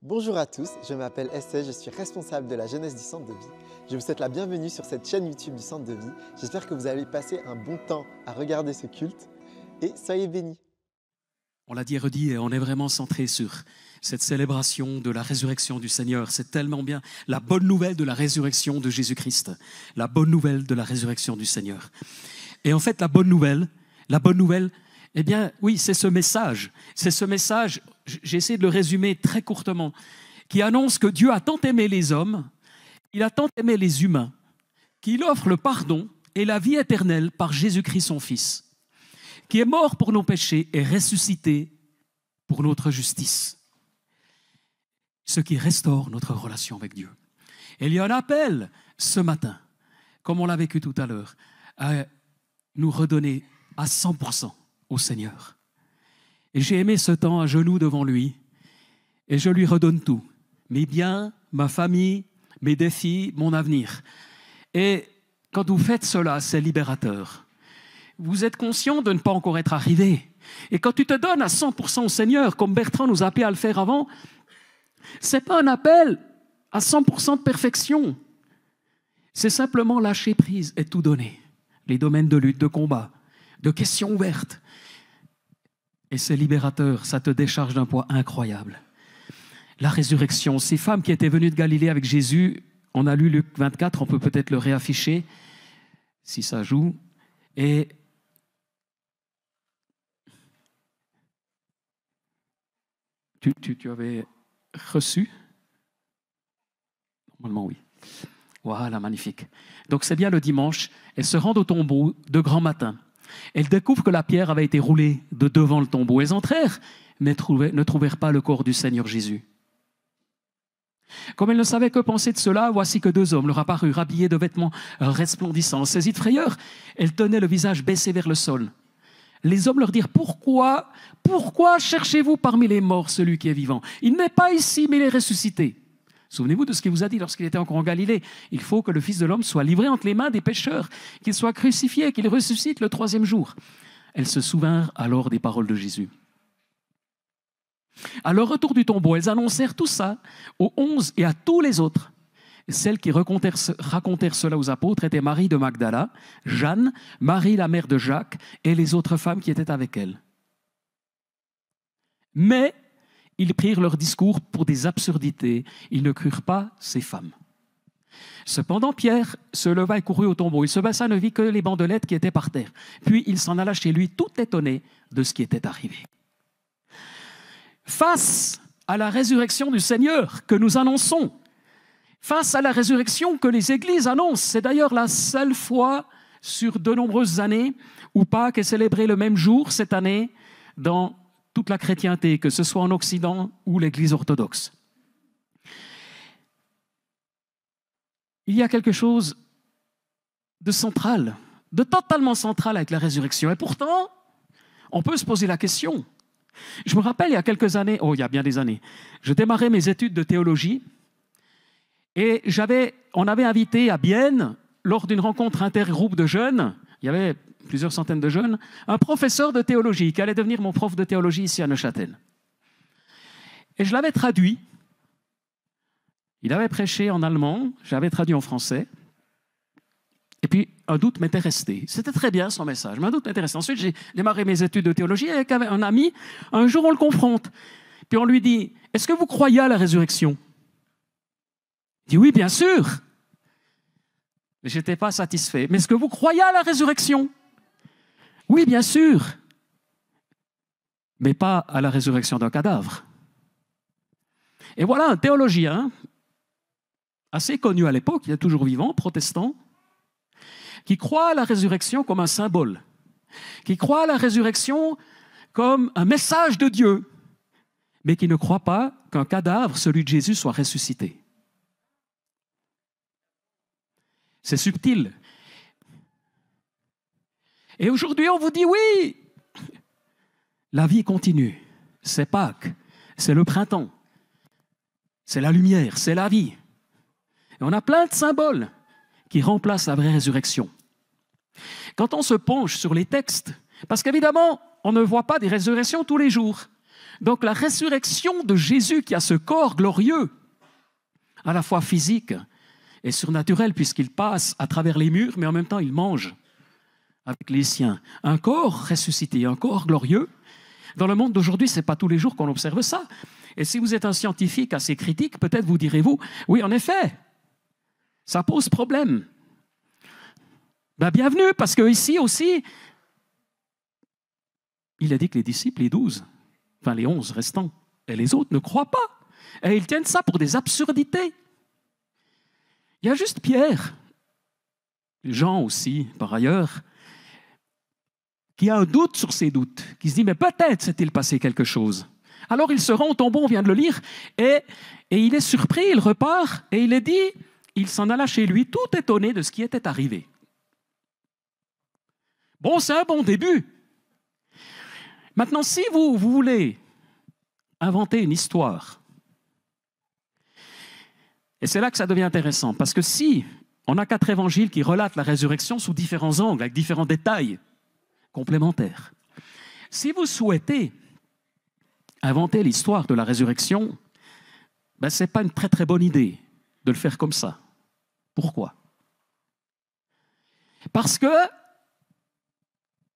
Bonjour à tous, je m'appelle Estelle, je suis responsable de la jeunesse du Centre de Vie. Je vous souhaite la bienvenue sur cette chaîne YouTube du Centre de Vie. J'espère que vous allez passer un bon temps à regarder ce culte et soyez bénis. On l'a dit et redit, et on est vraiment centré sur cette célébration de la résurrection du Seigneur. C'est tellement bien, la bonne nouvelle de la résurrection de Jésus-Christ, la bonne nouvelle de la résurrection du Seigneur. Et en fait, la bonne nouvelle, eh bien, oui, c'est ce message, j'ai essayé de le résumer très courtement, qui annonce que Dieu a tant aimé les hommes, il a tant aimé les humains, qu'il offre le pardon et la vie éternelle par Jésus-Christ son Fils, qui est mort pour nos péchés et ressuscité pour notre justice, ce qui restaure notre relation avec Dieu. Et il y a un appel ce matin, comme on l'a vécu tout à l'heure, à nous redonner à 100% au Seigneur. Et j'ai aimé ce temps à genoux devant lui, et je lui redonne tout, mes biens, ma famille, mes défis, mon avenir. Et quand vous faites cela, c'est libérateur. Vous êtes conscient de ne pas encore être arrivé. Et quand tu te donnes à 100% au Seigneur, comme Bertrand nous a appelé à le faire avant, ce n'est pas un appel à 100% de perfection. C'est simplement lâcher prise et tout donner. Les domaines de lutte, de combat, de questions ouvertes. Et c'est libérateur, ça te décharge d'un poids incroyable. La résurrection, ces femmes qui étaient venues de Galilée avec Jésus, on a lu Luc 24, on peut peut-être le réafficher, si ça joue. Et tu avais reçu? Normalement, oui. Voilà, magnifique. Donc, c'est bien le dimanche. Elles se rendent au tombeau de grand matin. Elles découvrent que la pierre avait été roulée de devant le tombeau. Elles entrèrent, mais ne trouvèrent pas le corps du Seigneur Jésus. Comme elles ne savaient que penser de cela, voici que deux hommes leur apparurent, habillés de vêtements resplendissants. Saisies de frayeur, elles tenaient le visage baissé vers le sol. Les hommes leur dirent, pourquoi cherchez-vous parmi les morts celui qui est vivant? Il n'est pas ici, mais il est ressuscité. Souvenez-vous de ce qu'il vous a dit lorsqu'il était encore en Galilée. Il faut que le Fils de l'homme soit livré entre les mains des pécheurs, qu'il soit crucifié, qu'il ressuscite le troisième jour. Elles se souvinrent alors des paroles de Jésus. À leur retour du tombeau, elles annoncèrent tout ça aux 11 et à tous les autres. Celles qui racontèrent cela aux apôtres étaient Marie de Magdala, Jeanne, Marie la mère de Jacques et les autres femmes qui étaient avec elle. Mais ils prirent leur discours pour des absurdités. Ils ne crurent pas ces femmes. Cependant, Pierre se leva et courut au tombeau. Il se baissa, ne vit que les bandelettes qui étaient par terre. Puis il s'en alla chez lui, tout étonné de ce qui était arrivé. Face à la résurrection du Seigneur que nous annonçons, face à la résurrection que les églises annoncent, c'est d'ailleurs la seule fois sur de nombreuses années où Pâques est célébré le même jour cette année dans toute la chrétienté, que ce soit en Occident ou l'Église orthodoxe. Il y a quelque chose de central, de totalement central avec la résurrection. Et pourtant, on peut se poser la question. Je me rappelle, il y a quelques années, il y a bien des années, je démarrais mes études de théologie et on avait invité à Bienne, lors d'une rencontre intergroupe de jeunes, il y avait plusieurs centaines de jeunes, un professeur de théologie qui allait devenir mon prof de théologie ici à Neuchâtel. Et je l'avais traduit. Il avait prêché en allemand, j'avais traduit en français. Et puis, un doute m'était resté. C'était très bien son message, mais un doute m'était resté. Ensuite, j'ai démarré mes études de théologie avec un ami. Un jour, on le confronte. Puis on lui dit, est-ce que vous croyez à la résurrection? Il dit, oui, bien sûr. Mais je n'étais pas satisfait. Mais est-ce que vous croyez à la résurrection? Oui, bien sûr. Mais pas à la résurrection d'un cadavre. Et voilà un théologien, assez connu à l'époque, il est toujours vivant, protestant, qui croit à la résurrection comme un symbole, qui croit à la résurrection comme un message de Dieu, mais qui ne croit pas qu'un cadavre, celui de Jésus, soit ressuscité. C'est subtil. Et aujourd'hui, on vous dit oui, la vie continue. C'est Pâques, c'est le printemps, c'est la lumière, c'est la vie. Et on a plein de symboles qui remplacent la vraie résurrection. Quand on se penche sur les textes, parce qu'évidemment, on ne voit pas des résurrections tous les jours. Donc la résurrection de Jésus qui a ce corps glorieux, à la fois physique et surnaturel, puisqu'il passe à travers les murs, mais en même temps il mange avec les siens. Un corps ressuscité, un corps glorieux. Dans le monde d'aujourd'hui, ce n'est pas tous les jours qu'on observe ça. Et si vous êtes un scientifique assez critique, peut-être vous direz-vous, oui, en effet, ça pose problème. Ben, bienvenue, parce qu'ici aussi, il a dit que les disciples, les 12, enfin les 11 restants, et les autres ne croient pas. Et ils tiennent ça pour des absurdités. Il y a juste Pierre, Jean aussi, par ailleurs, qui a un doute sur ses doutes, qui se dit, mais peut-être s'est-il passé quelque chose. Alors il se rend au tombeau, on vient de le lire, et il est surpris, il repart, et il est dit, il s'en alla chez lui, tout étonné de ce qui était arrivé. Bon, c'est un bon début. Maintenant, si vous voulez inventer une histoire, et c'est là que ça devient intéressant, parce que si on a 4 évangiles qui relatent la résurrection sous différents angles, avec différents détails complémentaires, si vous souhaitez inventer l'histoire de la résurrection, ben, ce n'est pas une très très bonne idée de le faire comme ça. Pourquoi? Parce que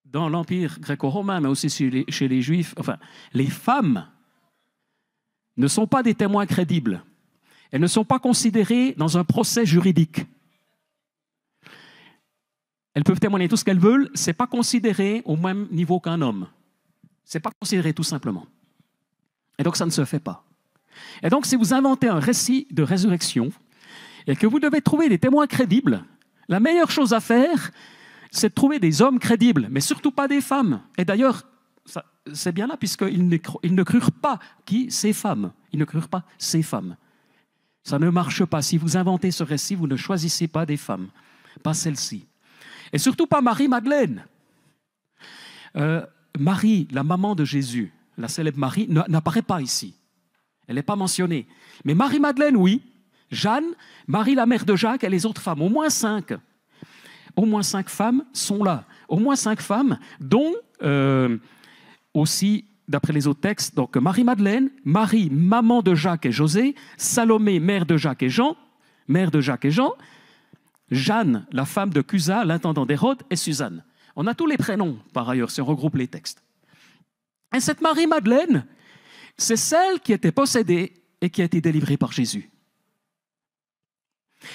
dans l'Empire gréco-romain, mais aussi chez les Juifs, enfin, les femmes ne sont pas des témoins crédibles. Elles ne sont pas considérées dans un procès juridique. Elles peuvent témoigner tout ce qu'elles veulent, ce n'est pas considéré au même niveau qu'un homme. Ce n'est pas considéré tout simplement. Et donc ça ne se fait pas. Et donc si vous inventez un récit de résurrection et que vous devez trouver des témoins crédibles, la meilleure chose à faire, c'est de trouver des hommes crédibles, mais surtout pas des femmes. Et d'ailleurs, c'est bien là, puisqu'ils ne crurent pas ces femmes. Ils ne crurent pas ces femmes. Ça ne marche pas. Si vous inventez ce récit, vous ne choisissez pas des femmes, pas celle-ci. Et surtout pas Marie-Madeleine. Marie, la maman de Jésus, la célèbre Marie, n'apparaît pas ici. Elle n'est pas mentionnée. Mais Marie-Madeleine, oui. Jeanne, Marie, la mère de Jacques, et les autres femmes, au moins 5. Au moins 5 femmes sont là. Au moins 5 femmes, dont aussi, d'après les autres textes, donc Marie-Madeleine, Marie, maman de Jacques et José, Salomé, mère de Jacques et Jean, Jeanne, la femme de Cusa, l'intendant d'Hérode, et Suzanne. On a tous les prénoms, par ailleurs, si on regroupe les textes. Et cette Marie-Madeleine, c'est celle qui était possédée et qui a été délivrée par Jésus.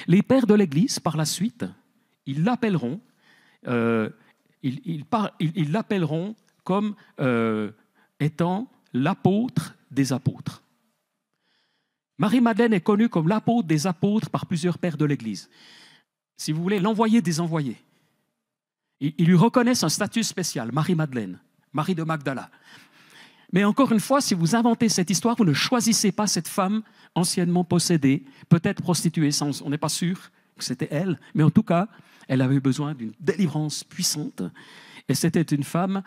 Les pères de l'Église, par la suite, ils l'appelleront comme étant l'apôtre des apôtres. Marie-Madeleine est connue comme l'apôtre des apôtres par plusieurs pères de l'Église. Si vous voulez, l'envoyé des envoyés. Ils lui reconnaissent un statut spécial, Marie-Madeleine, Marie de Magdala. Mais encore une fois, si vous inventez cette histoire, vous ne choisissez pas cette femme anciennement possédée, peut-être prostituée, on n'est pas sûr que c'était elle, mais en tout cas, elle avait besoin d'une délivrance puissante. Et c'était une femme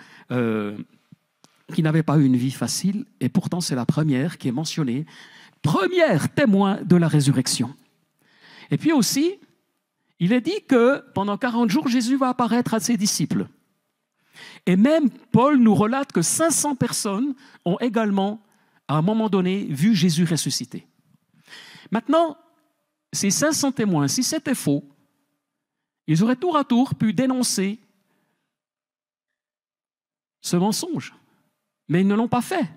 qui n'avait pas eu une vie facile, et pourtant c'est la première qui est mentionnée, première témoin de la résurrection. Et puis aussi, il est dit que pendant 40 jours, Jésus va apparaître à ses disciples. Et même Paul nous relate que 500 personnes ont également, à un moment donné, vu Jésus ressuscité. Maintenant, ces 500 témoins, si c'était faux, ils auraient tour à tour pu dénoncer ce mensonge. Mais ils ne l'ont pas fait.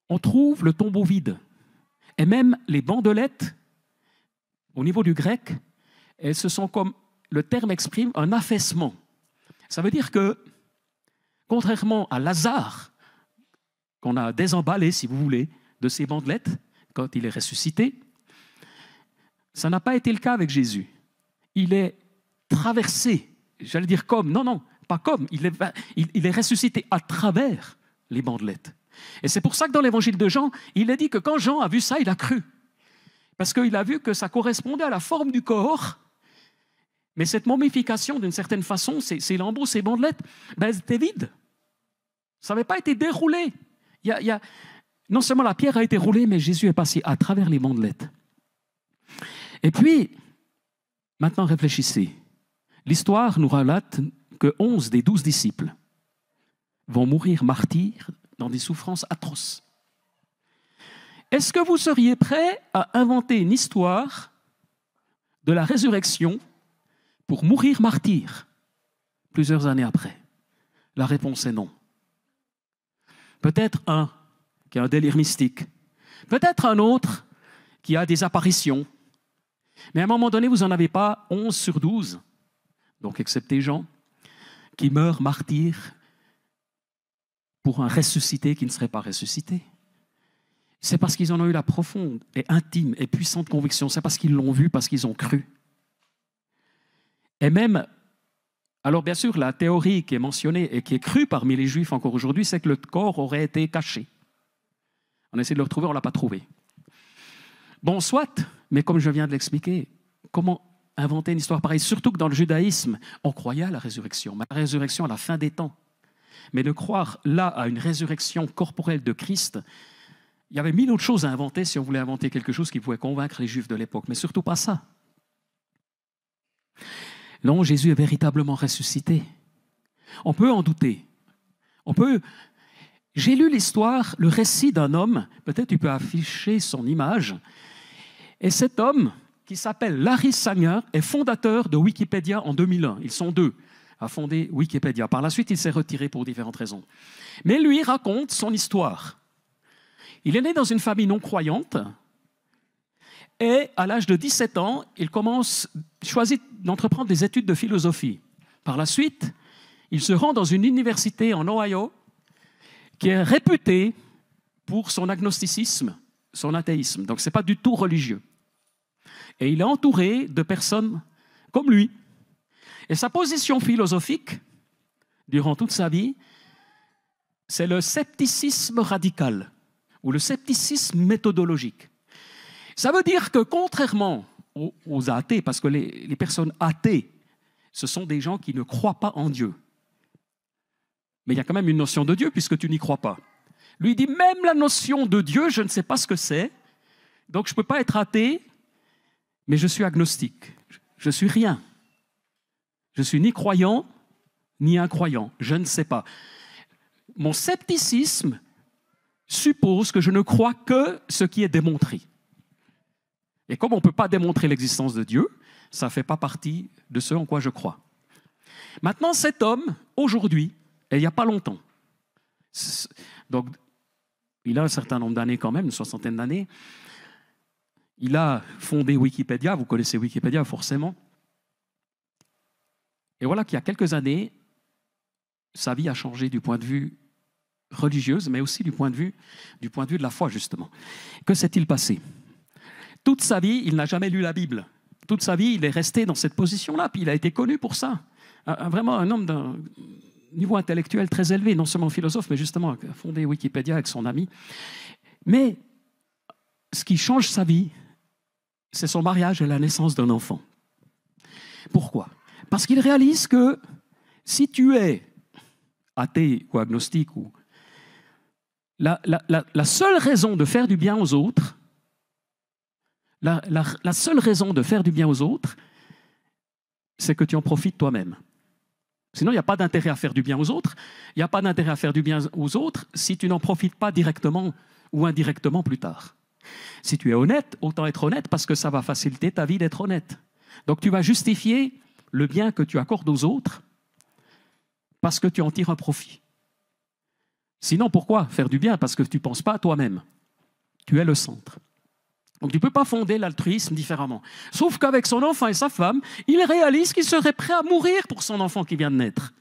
On trouve le tombeau vide. Et même les bandelettes, au niveau du grec, elles se sont, comme le terme exprime, un affaissement. Ça veut dire que, contrairement à Lazare, qu'on a désemballé, si vous voulez, de ses bandelettes, quand il est ressuscité, ça n'a pas été le cas avec Jésus. Il est traversé, j'allais dire comme, non, pas comme, il est ressuscité à travers les bandelettes. Et c'est pour ça que dans l'évangile de Jean, il est dit que quand Jean a vu ça, il a cru. Parce qu'il a vu que ça correspondait à la forme du corps, mais cette momification, d'une certaine façon, ces lambeaux, ces bandelettes, ben, elles étaient vides. Ça n'avait pas été déroulé. Non seulement la pierre a été roulée, mais Jésus est passé à travers les bandelettes. Et puis, maintenant réfléchissez. L'histoire nous relate que 11 des 12 disciples vont mourir martyrs dans des souffrances atroces. Est-ce que vous seriez prêt à inventer une histoire de la résurrection pour mourir martyr plusieurs années après? La réponse est non. Peut-être un qui a un délire mystique, peut-être un autre qui a des apparitions, mais à un moment donné, vous n'en avez pas 11 sur 12, donc excepté Jean, qui meurent martyrs pour un ressuscité qui ne serait pas ressuscité. C'est parce qu'ils en ont eu la profonde et intime et puissante conviction. C'est parce qu'ils l'ont vu, parce qu'ils ont cru. Et même, alors bien sûr, la théorie qui est mentionnée et qui est crue parmi les Juifs encore aujourd'hui, c'est que le corps aurait été caché. On a essayé de le retrouver, on ne l'a pas trouvé. Bon, soit, mais comme je viens de l'expliquer, comment inventer une histoire pareille? Surtout que dans le judaïsme, on croyait à la résurrection, mais la résurrection à la fin des temps. Mais de croire là à une résurrection corporelle de Christ, il y avait mille autres choses à inventer si on voulait inventer quelque chose qui pouvait convaincre les Juifs de l'époque, mais surtout pas ça. Non, Jésus est véritablement ressuscité. On peut en douter. J'ai lu l'histoire, le récit d'un homme, peut-être tu peux afficher son image, et cet homme, qui s'appelle Larry Sanger, est fondateur de Wikipédia en 2001. Ils sont deux à fonder Wikipédia. Par la suite, il s'est retiré pour différentes raisons. Mais lui raconte son histoire. Il est né dans une famille non croyante et à l'âge de 17 ans, il choisit d'entreprendre des études de philosophie. Par la suite, il se rend dans une université en Ohio qui est réputée pour son agnosticisme, son athéisme. Donc, ce n'est pas du tout religieux. Et il est entouré de personnes comme lui. Et sa position philosophique, durant toute sa vie, c'est le scepticisme radical ou le scepticisme méthodologique. Ça veut dire que contrairement aux athées, parce que les personnes athées, ce sont des gens qui ne croient pas en Dieu. Mais il y a quand même une notion de Dieu puisque tu n'y crois pas. Lui dit, même la notion de Dieu, je ne sais pas ce que c'est, donc je ne peux pas être athée, mais je suis agnostique. Je suis rien. Je suis ni croyant, ni incroyant. Je ne sais pas. Mon scepticisme suppose que je ne crois que ce qui est démontré. Et comme on ne peut pas démontrer l'existence de Dieu, ça ne fait pas partie de ce en quoi je crois. Maintenant, cet homme, aujourd'hui, et il n'y a pas longtemps, donc il a un certain nombre d'années quand même, une soixantaine d'années, il a fondé Wikipédia, vous connaissez Wikipédia forcément, et voilà qu'il y a quelques années, sa vie a changé du point de vue religieux, mais aussi du point de vue de la foi, justement. Que s'est-il passé? Toute sa vie, il n'a jamais lu la Bible. Toute sa vie, il est resté dans cette position-là, puis il a été connu pour ça. Vraiment un homme d'un niveau intellectuel très élevé, non seulement philosophe, mais justement a fondé Wikipédia avec son ami. Mais ce qui change sa vie, c'est son mariage et la naissance d'un enfant. Pourquoi? Parce qu'il réalise que si tu es athée ou agnostique, ou la seule raison de faire du bien aux autres, la seule raison de faire du bien aux autres, c'est que tu en profites toi-même. Sinon, il n'y a pas d'intérêt à faire du bien aux autres. Il n'y a pas d'intérêt à faire du bien aux autres si tu n'en profites pas directement ou indirectement plus tard. Si tu es honnête, autant être honnête parce que ça va faciliter ta vie d'être honnête. Donc, tu vas justifier le bien que tu accordes aux autres parce que tu en tires un profit. Sinon, pourquoi faire du bien? Parce que tu ne penses pas à toi-même. Tu es le centre. Donc, tu ne peux pas fonder l'altruisme différemment. Sauf qu'avec son enfant et sa femme, il réalise qu'il serait prêt à mourir pour son enfant qui vient de naître.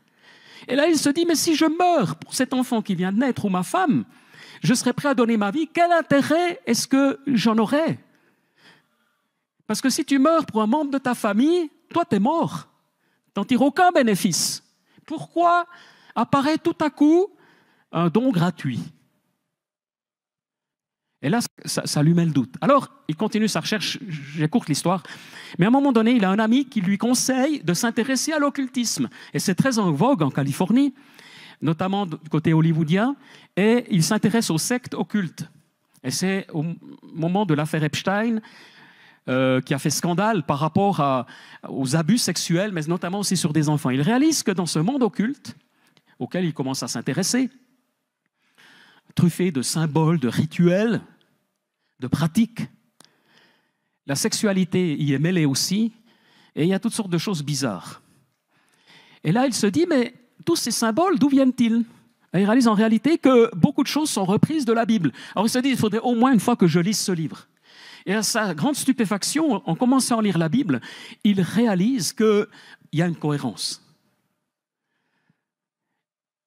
Et là, il se dit, mais si je meurs pour cet enfant qui vient de naître ou ma femme, je serais prêt à donner ma vie. Quel intérêt est-ce que j'en aurais? Parce que si tu meurs pour un membre de ta famille, toi, tu es mort. Tu n'en tires aucun bénéfice. Pourquoi apparaît tout à coup un don gratuit? Et là, ça lui met le doute. Alors, il continue sa recherche, j'écourte l'histoire, mais à un moment donné, il a un ami qui lui conseille de s'intéresser à l'occultisme. Et c'est très en vogue en Californie, notamment du côté hollywoodien, et il s'intéresse aux sectes occultes. Et c'est au moment de l'affaire Epstein qui a fait scandale par rapport aux abus sexuels, mais notamment aussi sur des enfants. Il réalise que dans ce monde occulte, auquel il commence à s'intéresser, truffé de symboles, de rituels, de pratiques. La sexualité y est mêlée aussi, et il y a toutes sortes de choses bizarres. Et là, il se dit, mais tous ces symboles, d'où viennent-ils ? Et il réalise en réalité que beaucoup de choses sont reprises de la Bible. Alors il se dit, il faudrait au moins une fois que je lise ce livre. Et à sa grande stupéfaction, en commençant à lire la Bible, il réalise qu'il y a une cohérence.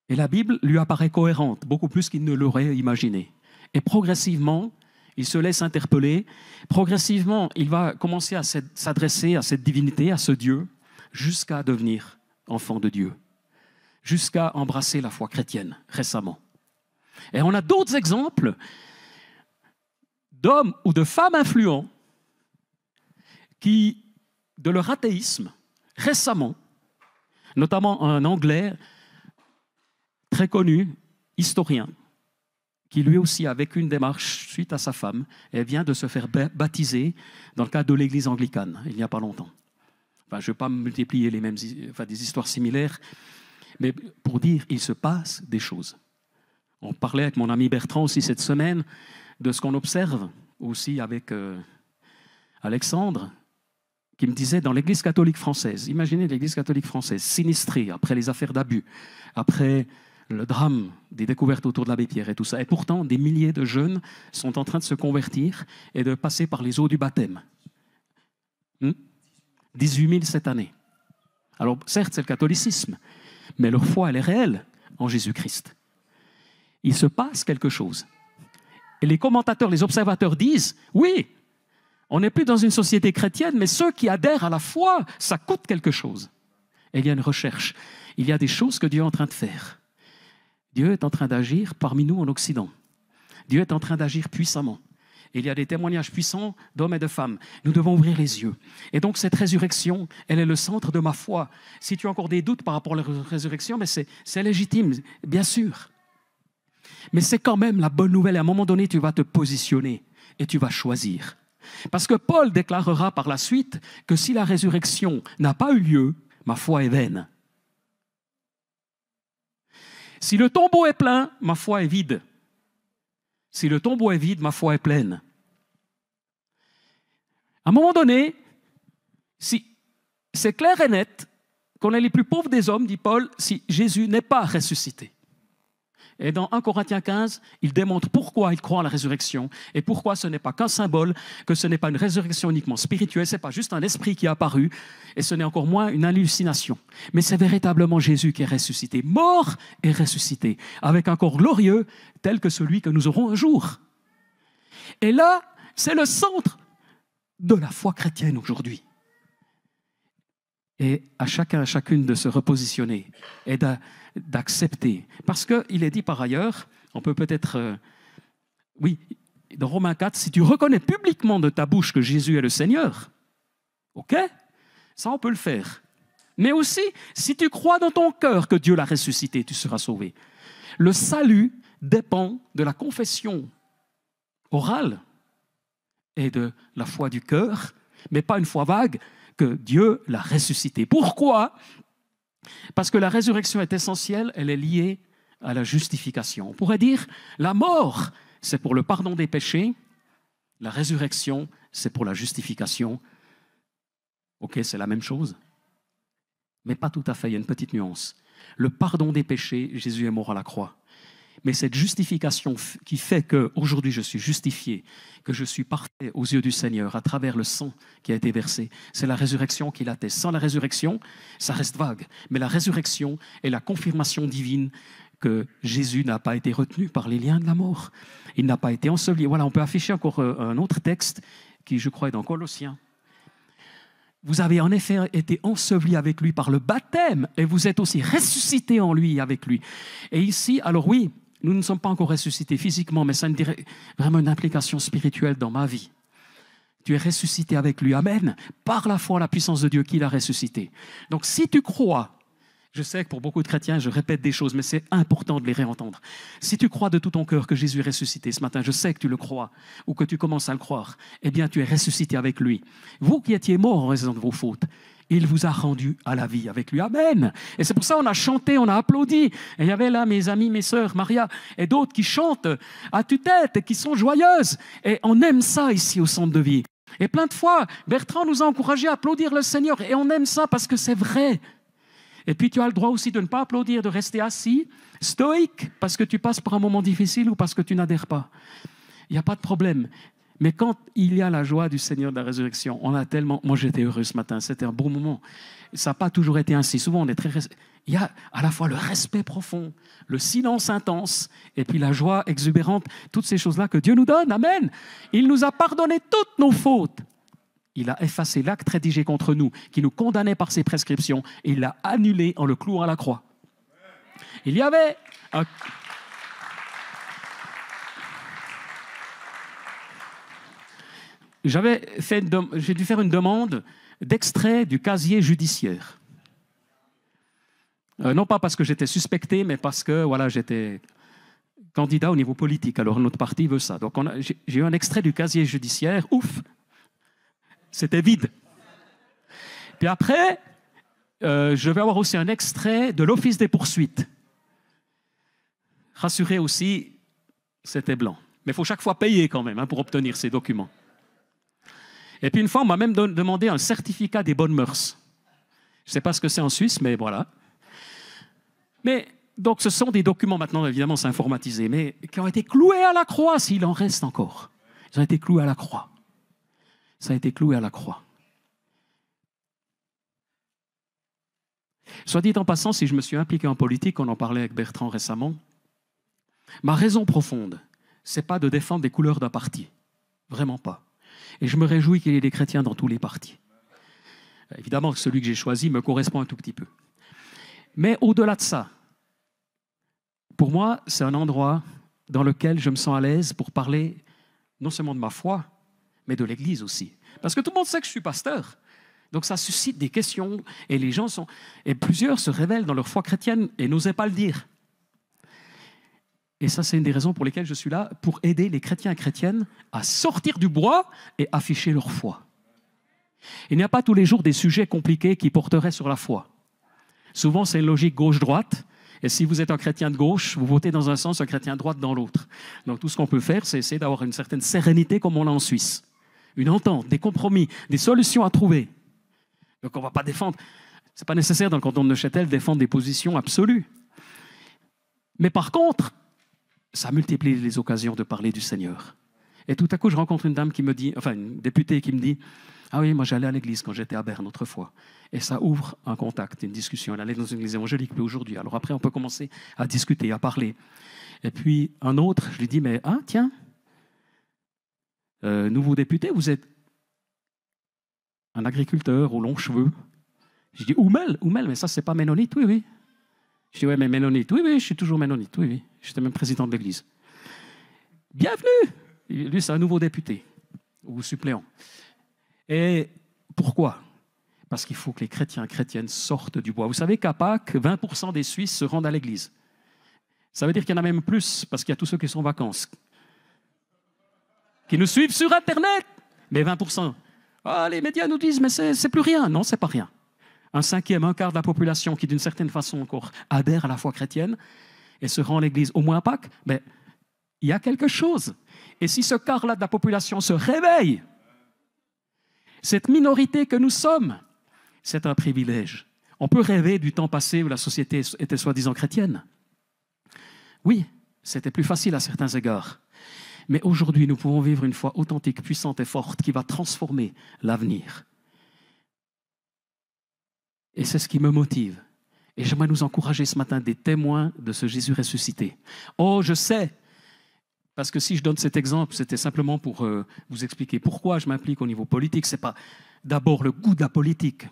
Et la Bible lui apparaît cohérente, beaucoup plus qu'il ne l'aurait imaginé. Et progressivement, il se laisse interpeller. Progressivement, il va commencer à s'adresser à cette divinité, à ce Dieu, jusqu'à devenir enfant de Dieu, jusqu'à embrasser la foi chrétienne récemment. Et on a d'autres exemples d'hommes ou de femmes influents qui, de leur athéisme, récemment, notamment un Anglais très connu, historien, qui lui aussi a vécu une démarche suite à sa femme et vient de se faire baptiser dans le cadre de l'église anglicane, il n'y a pas longtemps. Enfin, je ne vais pas multiplier des histoires similaires, mais pour dire, il se passe des choses. On parlait avec mon ami Bertrand aussi cette semaine de ce qu'on observe aussi avec Alexandre, qui me disait dans l'Église catholique française, imaginez l'Église catholique française, sinistrée après les affaires d'abus, après le drame des découvertes autour de l'abbé Pierre et tout ça. Et pourtant, des milliers de jeunes sont en train de se convertir et de passer par les eaux du baptême. 18 000 cette année. Alors certes, c'est le catholicisme, mais leur foi, elle est réelle en Jésus-Christ. Il se passe quelque chose. Et les commentateurs, les observateurs disent, oui, on n'est plus dans une société chrétienne, mais ceux qui adhèrent à la foi, ça coûte quelque chose. Et il y a une recherche. Il y a des choses que Dieu est en train de faire. Dieu est en train d'agir parmi nous en Occident. Dieu est en train d'agir puissamment. Et il y a des témoignages puissants d'hommes et de femmes. Nous devons ouvrir les yeux. Et donc cette résurrection, elle est le centre de ma foi. Si tu as encore des doutes par rapport à la résurrection, mais c'est légitime, bien sûr. Mais c'est quand même la bonne nouvelle. À un moment donné, tu vas te positionner et tu vas choisir. Parce que Paul déclarera par la suite que si la résurrection n'a pas eu lieu, ma foi est vaine. Si le tombeau est plein, ma foi est vide. Si le tombeau est vide, ma foi est pleine. À un moment donné, si c'est clair et net qu'on est les plus pauvres des hommes, dit Paul, si Jésus n'est pas ressuscité. Et dans 1 Corinthiens 15, il démontre pourquoi il croit en la résurrection et pourquoi ce n'est pas qu'un symbole, que ce n'est pas une résurrection uniquement spirituelle, ce n'est pas juste un esprit qui est apparu et ce n'est encore moins une hallucination. Mais c'est véritablement Jésus qui est ressuscité, mort et ressuscité, avec un corps glorieux tel que celui que nous aurons un jour. Et là, c'est le centre de la foi chrétienne aujourd'hui. Et à chacun, à chacune de se repositionner et d'accepter. Parce qu'il est dit par ailleurs, on peut peut-être... dans Romains 4, si tu reconnais publiquement de ta bouche que Jésus est le Seigneur, ok, ça on peut le faire. Mais aussi, si tu crois dans ton cœur que Dieu l'a ressuscité, tu seras sauvé. Le salut dépend de la confession orale et de la foi du cœur, mais pas une foi vague, que Dieu l'a ressuscité. Pourquoi ? Parce que la résurrection est essentielle, elle est liée à la justification. On pourrait dire, la mort, c'est pour le pardon des péchés, la résurrection, c'est pour la justification. Ok, c'est la même chose, mais pas tout à fait, il y a une petite nuance. Le pardon des péchés, Jésus est mort à la croix. Mais cette justification qui fait qu'aujourd'hui je suis justifié, que je suis parfait aux yeux du Seigneur à travers le sang qui a été versé, c'est la résurrection qui l'atteste. Sans la résurrection, ça reste vague. Mais la résurrection est la confirmation divine que Jésus n'a pas été retenu par les liens de la mort. Il n'a pas été enseveli. Voilà, on peut afficher encore un autre texte qui, je crois, est dans Colossiens. Vous avez en effet été ensevelis avec lui par le baptême et vous êtes aussi ressuscités en lui avec lui. Et ici, alors oui, nous ne sommes pas encore ressuscités physiquement, mais ça a vraiment une implication spirituelle dans ma vie. Tu es ressuscité avec lui, amen, par la foi en la puissance de Dieu qui l'a ressuscité. Donc si tu crois, Je sais que pour beaucoup de chrétiens, je répète des choses, mais c'est important de les réentendre. Si tu crois de tout ton cœur que Jésus est ressuscité ce matin, je sais que tu le crois, ou que tu commences à le croire, eh bien tu es ressuscité avec lui. Vous qui étiez morts en raison de vos fautes, il vous a rendu à la vie avec lui. Amen. Et c'est pour ça qu'on a chanté, on a applaudi. Et il y avait là mes amis, mes sœurs, Maria et d'autres qui chantent à tue-tête et qui sont joyeuses. Et on aime ça ici au Centre de Vie. Et plein de fois, Bertrand nous a encouragés à applaudir le Seigneur. Et on aime ça parce que c'est vrai. Et puis tu as le droit aussi de ne pas applaudir, de rester assis, stoïque, parce que tu passes par un moment difficile ou parce que tu n'adhères pas. Il n'y a pas de problème. Mais quand il y a la joie du Seigneur de la résurrection, on a tellement... Moi, j'étais heureux ce matin, c'était un bon moment. Ça n'a pas toujours été ainsi. Souvent, on est très... Il y a à la fois le respect profond, le silence intense, et puis la joie exubérante, toutes ces choses-là que Dieu nous donne. Amen. Il nous a pardonné toutes nos fautes. Il a effacé l'acte rédigé contre nous, qui nous condamnait par ses prescriptions, et il l'a annulé en le clouant à la croix. Il y avait un... J'ai dû faire une demande d'extrait du casier judiciaire. Non pas parce que j'étais suspecté, mais parce que voilà, j'étais candidat au niveau politique. Alors notre parti veut ça. Donc j'ai eu un extrait du casier judiciaire. Ouf, c'était vide. Puis après, je vais avoir aussi un extrait de l'Office des poursuites. Rassurez aussi, c'était blanc. Mais il faut chaque fois payer quand même pour obtenir ces documents. Et puis une fois, on m'a même demandé un certificat des bonnes mœurs. Je ne sais pas ce que c'est en Suisse, mais voilà. Mais donc ce sont des documents, maintenant évidemment c'est informatisé, mais qui ont été cloués à la croix, s'il en reste encore. Ils ont été cloués à la croix. Ça a été cloué à la croix. Soit dit en passant, si je me suis impliqué en politique, on en parlait avec Bertrand récemment, ma raison profonde, ce n'est pas de défendre les couleurs d'un parti. Vraiment pas. Et je me réjouis qu'il y ait des chrétiens dans tous les partis. Évidemment, celui que j'ai choisi me correspond un tout petit peu. Mais au-delà de ça, pour moi, c'est un endroit dans lequel je me sens à l'aise pour parler non seulement de ma foi, mais de l'Église aussi. Parce que tout le monde sait que je suis pasteur. Donc ça suscite des questions et les gens sont... Et plusieurs se révèlent dans leur foi chrétienne et n'osaient pas le dire. Et ça, c'est une des raisons pour lesquelles je suis là, pour aider les chrétiens et chrétiennes à sortir du bois et afficher leur foi. Il n'y a pas tous les jours des sujets compliqués qui porteraient sur la foi. Souvent, c'est une logique gauche-droite. Et si vous êtes un chrétien de gauche, vous votez dans un sens, un chrétien de droite dans l'autre. Donc tout ce qu'on peut faire, c'est essayer d'avoir une certaine sérénité comme on l'a en Suisse. Une entente, des compromis, des solutions à trouver. Donc on ne va pas défendre... Ce n'est pas nécessaire dans le canton de Neuchâtel défendre des positions absolues. Mais par contre, ça multiplie les occasions de parler du Seigneur. Et tout à coup, je rencontre une dame qui me dit, enfin une députée qui me dit, ah oui, moi j'allais à l'église quand j'étais à Berne autrefois. Et ça ouvre un contact, une discussion. Elle allait dans une église évangélique, puis aujourd'hui. Alors après, on peut commencer à discuter, à parler. Et puis un autre, je lui dis, mais ah tiens, nouveau député, vous êtes un agriculteur aux longs cheveux. Je dis, Oumel, mais ça c'est pas ménonite, oui, oui. Je dis, ouais, mais ménonite, oui, je suis toujours ménonite, oui. J'étais même président de l'église. Bienvenue. Lui, c'est un nouveau député, ou suppléant. Et pourquoi ? Parce qu'il faut que les chrétiens et chrétiennes sortent du bois. Vous savez qu'à Pâques, 20% des Suisses se rendent à l'église. Ça veut dire qu'il y en a même plus, parce qu'il y a tous ceux qui sont en vacances, qui nous suivent sur Internet. Mais 20%. Ah, les médias nous disent, mais c'est plus rien. Non, c'est pas rien. Un cinquième, un quart de la population qui, d'une certaine façon encore, adhère à la foi chrétienne et se rend à l'église au moins à Pâques, mais il y a quelque chose. Et si ce quart-là de la population se réveille, cette minorité que nous sommes, c'est un privilège. On peut rêver du temps passé où la société était soi-disant chrétienne. Oui, c'était plus facile à certains égards. Mais aujourd'hui, nous pouvons vivre une foi authentique, puissante et forte qui va transformer l'avenir. Et c'est ce qui me motive. Et j'aimerais nous encourager ce matin des témoins de ce Jésus ressuscité. Oh, je sais, parce que si je donne cet exemple, c'était simplement pour vous expliquer pourquoi je m'implique au niveau politique. Ce n'est pas d'abord le goût de la politique.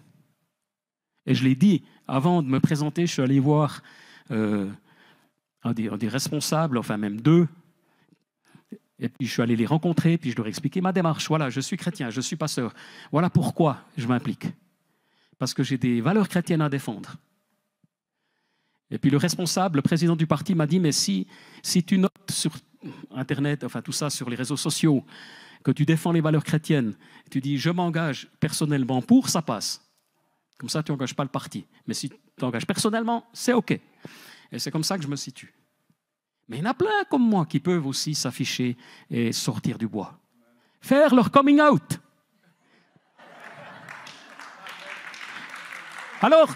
Et je l'ai dit, avant de me présenter, je suis allé voir un des responsables, enfin même deux, et puis je suis allé les rencontrer, puis je leur ai expliqué ma démarche. Voilà, je suis chrétien, je suis pasteur. Voilà pourquoi je m'implique. Parce que j'ai des valeurs chrétiennes à défendre. Et puis le responsable, le président du parti m'a dit, mais si tu notes sur Internet, enfin tout ça, sur les réseaux sociaux, que tu défends les valeurs chrétiennes, tu dis, je m'engage personnellement pour, ça passe. Comme ça, tu n'engages pas le parti. Mais si tu t'engages personnellement, c'est OK. Et c'est comme ça que je me situe. Mais il y en a plein comme moi qui peuvent aussi s'afficher et sortir du bois. Faire leur coming out. Alors,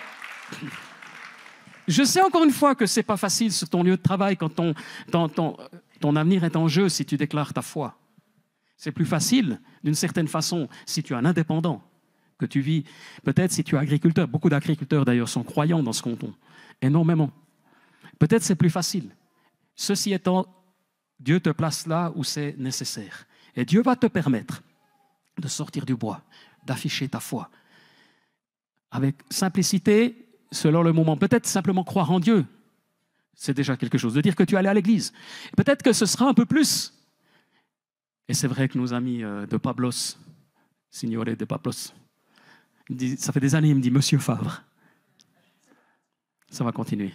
je sais encore une fois que ce n'est pas facile sur ton lieu de travail quand ton avenir est en jeu si tu déclares ta foi. C'est plus facile, d'une certaine façon, si tu es un indépendant, que tu vis. Peut-être si tu es agriculteur. Beaucoup d'agriculteurs, d'ailleurs, sont croyants dans ce canton. Énormément. Peut-être c'est plus facile. Ceci étant, Dieu te place là où c'est nécessaire. Et Dieu va te permettre de sortir du bois, d'afficher ta foi. Avec simplicité, selon le moment. Peut-être simplement croire en Dieu. C'est déjà quelque chose. De dire que tu es allé à l'église. Peut-être que ce sera un peu plus. Et c'est vrai que nos amis de Pablos, Signore de Pablos, ça fait des années, il me dit, Monsieur Favre. Ça va continuer.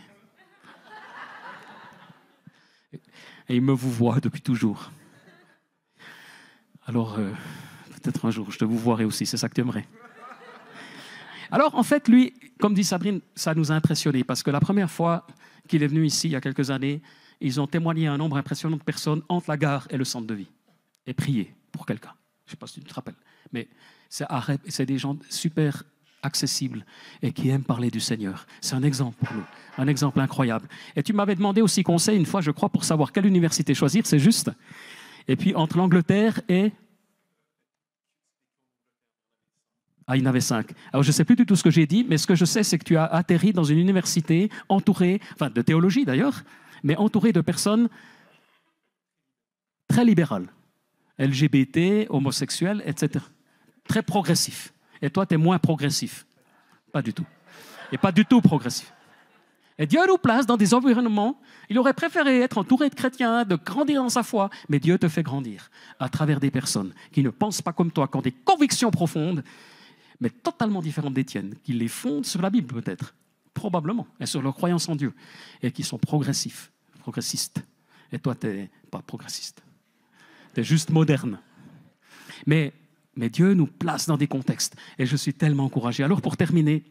Et il me vous voit depuis toujours. Alors, peut-être un jour, je te vous voirai aussi, c'est ça que tu aimerais. Alors, en fait, lui, comme dit Sabrine, ça nous a impressionnés, parce que la première fois qu'il est venu ici, il y a quelques années, ils ont témoigné à un nombre impressionnant de personnes entre la gare et le centre de vie, et prié pour quelqu'un. Je ne sais pas si tu te rappelles, mais c'est des gens super accessibles et qui aiment parler du Seigneur. C'est un exemple pour nous, un exemple incroyable. Et tu m'avais demandé aussi conseil une fois, je crois, pour savoir quelle université choisir, c'est juste. Et puis, entre l'Angleterre et... Ah, il y en avait 5. Alors, je ne sais plus du tout ce que j'ai dit, mais ce que je sais, c'est que tu as atterri dans une université entourée, enfin de théologie d'ailleurs, mais entourée de personnes très libérales. LGBT, homosexuels, etc. Très progressifs. Et toi, tu es moins progressif. Pas du tout. Et pas du tout progressif. Et Dieu nous place dans des environnements, il aurait préféré être entouré de chrétiens, de grandir dans sa foi, mais Dieu te fait grandir à travers des personnes qui ne pensent pas comme toi, qui ont des convictions profondes, mais totalement différentes des tiennes, qui les fondent sur la Bible peut-être, probablement, et sur leur croyance en Dieu, et qui sont progressifs, progressistes. Et toi, tu n'es pas progressiste. Tu es juste moderne. Mais Dieu nous place dans des contextes, et je suis tellement encouragé. Alors pour terminer,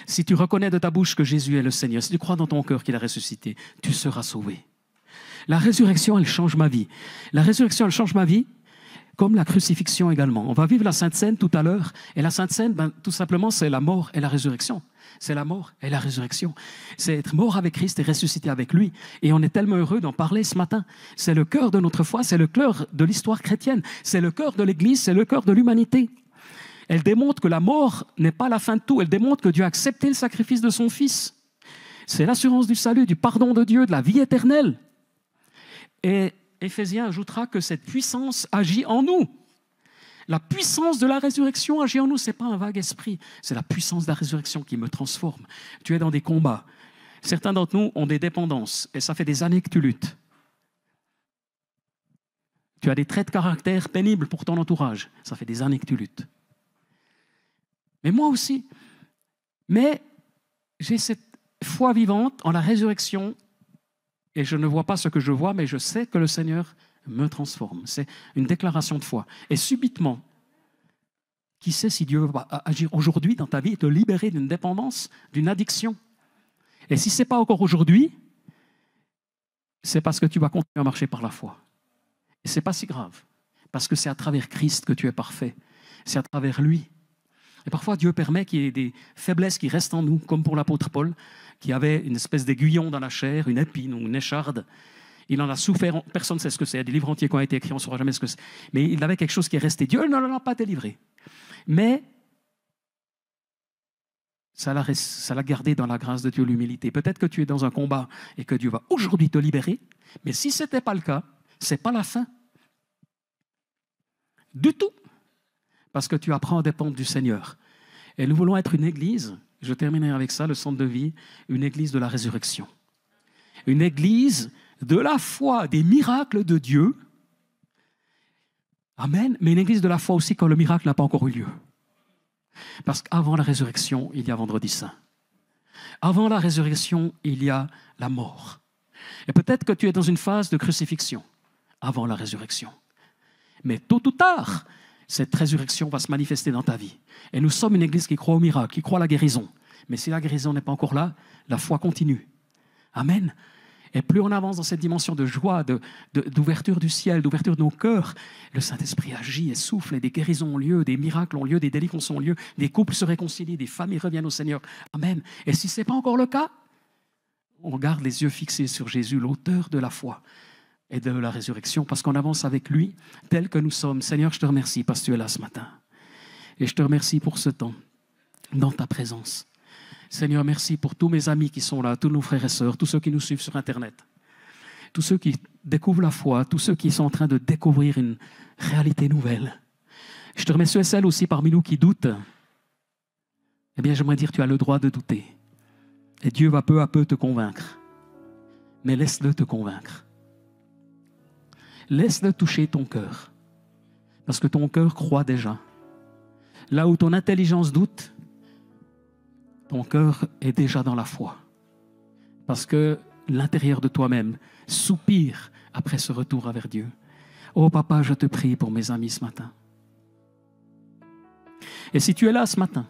si tu reconnais de ta bouche que Jésus est le Seigneur, si tu crois dans ton cœur qu'il a ressuscité, tu seras sauvé. La résurrection, elle change ma vie. La résurrection, elle change ma vie, comme la crucifixion également. On va vivre la Sainte Seine tout à l'heure. Et la Sainte Seine, tout simplement, c'est la mort et la résurrection. C'est la mort et la résurrection. C'est être mort avec Christ et ressuscité avec lui. Et on est tellement heureux d'en parler ce matin. C'est le cœur de notre foi, c'est le cœur de l'histoire chrétienne, c'est le cœur de l'Église, c'est le cœur de l'humanité. Elle démontre que la mort n'est pas la fin de tout. Elle démontre que Dieu a accepté le sacrifice de son Fils. C'est l'assurance du salut, du pardon de Dieu, de la vie éternelle. Et Éphésiens ajoutera que cette puissance agit en nous. La puissance de la résurrection agit en nous. Ce n'est pas un vague esprit. C'est la puissance de la résurrection qui me transforme. Tu es dans des combats. Certains d'entre nous ont des dépendances. Et ça fait des années que tu luttes. Tu as des traits de caractère pénibles pour ton entourage. Ça fait des années que tu luttes. Mais moi aussi. Mais j'ai cette foi vivante en la résurrection et je ne vois pas ce que je vois, mais je sais que le Seigneur me transforme. C'est une déclaration de foi. Et subitement, qui sait si Dieu va agir aujourd'hui dans ta vie et te libérer d'une dépendance, d'une addiction. Et si ce n'est pas encore aujourd'hui, c'est parce que tu vas continuer à marcher par la foi. Et ce n'est pas si grave, parce que c'est à travers Christ que tu es parfait. C'est à travers lui. Et parfois, Dieu permet qu'il y ait des faiblesses qui restent en nous, comme pour l'apôtre Paul, qui avait une espèce d'aiguillon dans la chair, une épine ou une écharde. Il en a souffert, personne ne sait ce que c'est. Il y a des livres entiers qui ont été écrits, on ne saura jamais ce que c'est. Mais il avait quelque chose qui est resté. Dieu ne l'en a pas délivré. Mais ça l'a gardé dans la grâce de Dieu, l'humilité. Peut-être que tu es dans un combat et que Dieu va aujourd'hui te libérer, mais si ce n'était pas le cas, ce n'est pas la fin. Du tout. Parce que tu apprends à dépendre du Seigneur. Et nous voulons être une église, je terminerai avec ça, le centre de vie, une église de la résurrection. Une église de la foi, des miracles de Dieu. Amen. Mais une église de la foi aussi quand le miracle n'a pas encore eu lieu. Parce qu'avant la résurrection, il y a vendredi saint. Avant la résurrection, il y a la mort. Et peut-être que tu es dans une phase de crucifixion avant la résurrection. Mais tôt ou tard, cette résurrection va se manifester dans ta vie. Et nous sommes une église qui croit au miracle, qui croit à la guérison. Mais si la guérison n'est pas encore là, la foi continue. Amen. Et plus on avance dans cette dimension de joie, d'ouverture du ciel, d'ouverture de nos cœurs, le Saint-Esprit agit et souffle et des guérisons ont lieu, des miracles ont lieu, des délivrances ont lieu, des couples se réconcilient, des familles reviennent au Seigneur. Amen. Et si ce n'est pas encore le cas, on garde les yeux fixés sur Jésus, l'auteur de la foi et de la résurrection, parce qu'on avance avec lui tel que nous sommes. Seigneur, je te remercie parce que tu es là ce matin. Et je te remercie pour ce temps dans ta présence. Seigneur, merci pour tous mes amis qui sont là, tous nos frères et sœurs, tous ceux qui nous suivent sur Internet, tous ceux qui découvrent la foi, tous ceux qui sont en train de découvrir une réalité nouvelle. Je te remercie, celles aussi parmi nous qui doutent. Eh bien, j'aimerais dire, tu as le droit de douter. Et Dieu va peu à peu te convaincre. Mais laisse-le te convaincre. Laisse-le toucher ton cœur. Parce que ton cœur croit déjà. Là où ton intelligence doute, ton cœur est déjà dans la foi. Parce que l'intérieur de toi-même soupire après ce retour vers Dieu. Oh papa, je te prie pour mes amis ce matin. Et si tu es là ce matin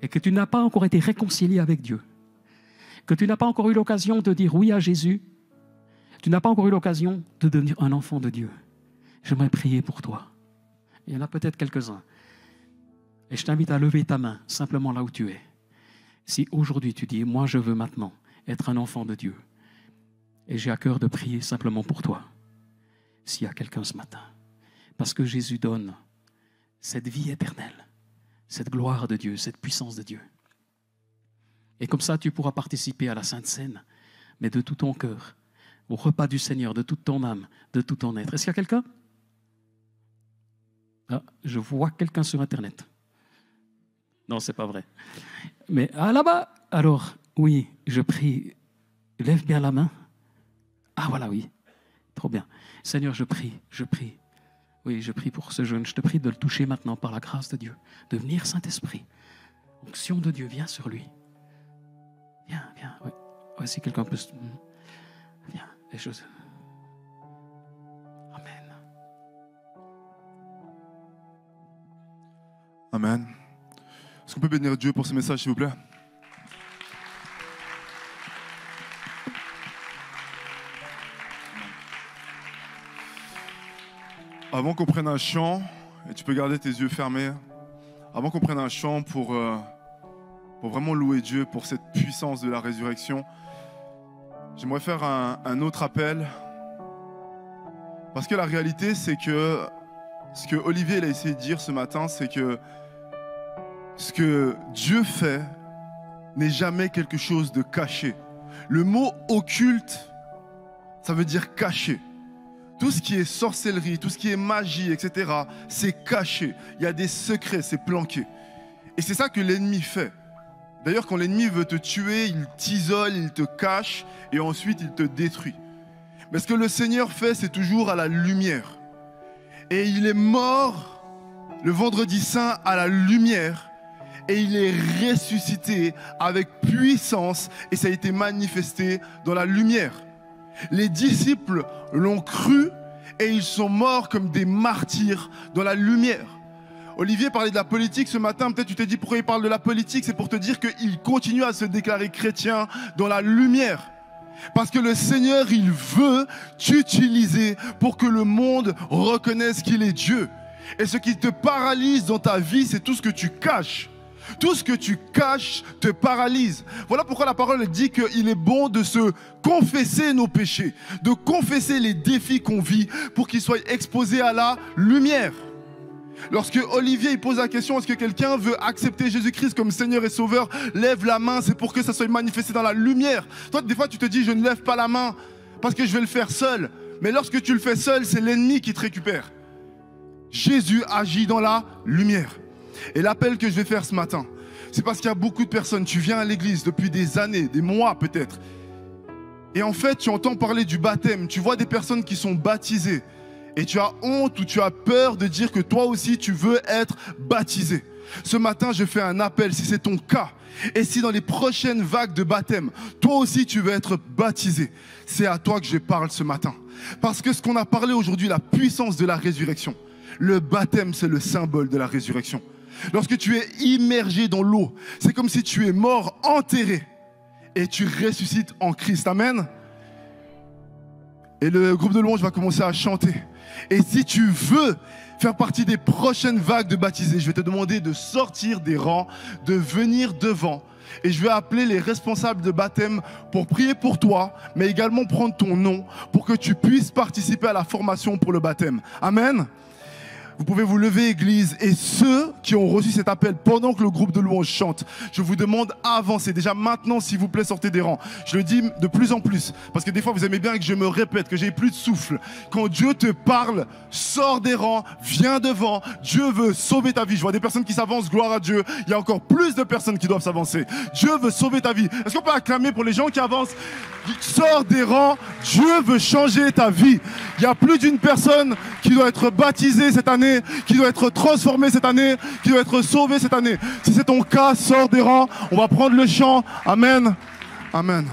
et que tu n'as pas encore été réconcilié avec Dieu, que tu n'as pas encore eu l'occasion de dire oui à Jésus, tu n'as pas encore eu l'occasion de devenir un enfant de Dieu, j'aimerais prier pour toi. Il y en a peut-être quelques-uns. Et je t'invite à lever ta main simplement là où tu es. Si aujourd'hui tu dis, moi je veux maintenant être un enfant de Dieu, et j'ai à cœur de prier simplement pour toi, s'il y a quelqu'un ce matin, parce que Jésus donne cette vie éternelle, cette gloire de Dieu, cette puissance de Dieu. Et comme ça, tu pourras participer à la Sainte Seine, mais de tout ton cœur, au repas du Seigneur, de toute ton âme, de tout ton être. Est-ce qu'il y a quelqu'un? Ah, je vois quelqu'un sur Internet. Non, ce n'est pas vrai. Mais là-bas, alors, oui, je prie. Lève bien la main. Ah, voilà, oui. Trop bien. Seigneur, je prie. Oui, je prie pour ce jeune. Je te prie de le toucher maintenant par la grâce de Dieu. De venir, Saint-Esprit. Onction de Dieu, viens sur lui. Viens. Oui. Ouais, si quelqu'un peut... Viens, les choses... Amen. Amen. Est-ce qu'on peut bénir Dieu pour ce message, s'il vous plaît? Avant qu'on prenne un chant, et tu peux garder tes yeux fermés, avant qu'on prenne un chant pour vraiment louer Dieu pour cette puissance de la résurrection, j'aimerais faire un autre appel. Parce que la réalité, c'est que ce que Olivier a essayé de dire ce matin, c'est que ce que Dieu fait n'est jamais quelque chose de caché. Le mot occulte, ça veut dire caché. Tout ce qui est sorcellerie, tout ce qui est magie, etc., c'est caché. Il y a des secrets, c'est planqué. Et c'est ça que l'ennemi fait. D'ailleurs, quand l'ennemi veut te tuer, il t'isole, il te cache et ensuite il te détruit. Mais ce que le Seigneur fait, c'est toujours à la lumière. Et il est mort le vendredi saint à la lumière. Et il est ressuscité avec puissance et ça a été manifesté dans la lumière. Les disciples l'ont cru et ils sont morts comme des martyrs dans la lumière. Olivier parlait de la politique ce matin, peut-être tu t'es dit pourquoi il parle de la politique, c'est pour te dire qu'il continue à se déclarer chrétien dans la lumière. Parce que le Seigneur, il veut t'utiliser pour que le monde reconnaisse qu'il est Dieu. Et ce qui te paralyse dans ta vie, c'est tout ce que tu caches. Tout ce que tu caches te paralyse. Voilà pourquoi la parole dit qu'il est bon de se confesser nos péchés, de confesser les défis qu'on vit pour qu'ils soient exposés à la lumière. Lorsque Olivier il pose la question, est-ce que quelqu'un veut accepter Jésus-Christ comme Seigneur et Sauveur, lève la main, c'est pour que ça soit manifesté dans la lumière. Toi, des fois, tu te dis, je ne lève pas la main parce que je vais le faire seul. Mais lorsque tu le fais seul, c'est l'ennemi qui te récupère. Jésus agit dans la lumière. Et l'appel que je vais faire ce matin, c'est parce qu'il y a beaucoup de personnes, tu viens à l'église depuis des années, des mois peut-être, et en fait tu entends parler du baptême, tu vois des personnes qui sont baptisées, et tu as honte ou tu as peur de dire que toi aussi tu veux être baptisé. Ce matin, je fais un appel, si c'est ton cas, et si dans les prochaines vagues de baptême, toi aussi tu veux être baptisé, c'est à toi que je parle ce matin. Parce que ce qu'on a parlé aujourd'hui, la puissance de la résurrection, le baptême, c'est le symbole de la résurrection. Lorsque tu es immergé dans l'eau, c'est comme si tu es mort, enterré, et tu ressuscites en Christ. Amen. Et le groupe de louange va commencer à chanter. Et si tu veux faire partie des prochaines vagues de baptisés, je vais te demander de sortir des rangs, de venir devant. Et je vais appeler les responsables de baptême pour prier pour toi, mais également prendre ton nom pour que tu puisses participer à la formation pour le baptême. Amen. Vous pouvez vous lever, Église, et ceux qui ont reçu cet appel pendant que le groupe de louange chante, je vous demande à avancer. Déjà maintenant, s'il vous plaît, sortez des rangs. Je le dis de plus en plus, parce que des fois, vous aimez bien que je me répète, que j'ai plus de souffle. Quand Dieu te parle, sors des rangs, viens devant. Dieu veut sauver ta vie. Je vois des personnes qui s'avancent, gloire à Dieu. Il y a encore plus de personnes qui doivent s'avancer. Dieu veut sauver ta vie. Est-ce qu'on peut acclamer pour les gens qui avancent? Sors des rangs, Dieu veut changer ta vie. Il y a plus d'une personne qui doit être baptisée cette année, qui doit être transformée cette année, qui doit être sauvée cette année. Si c'est ton cas, sors des rangs, on va prendre le chant. Amen. Amen.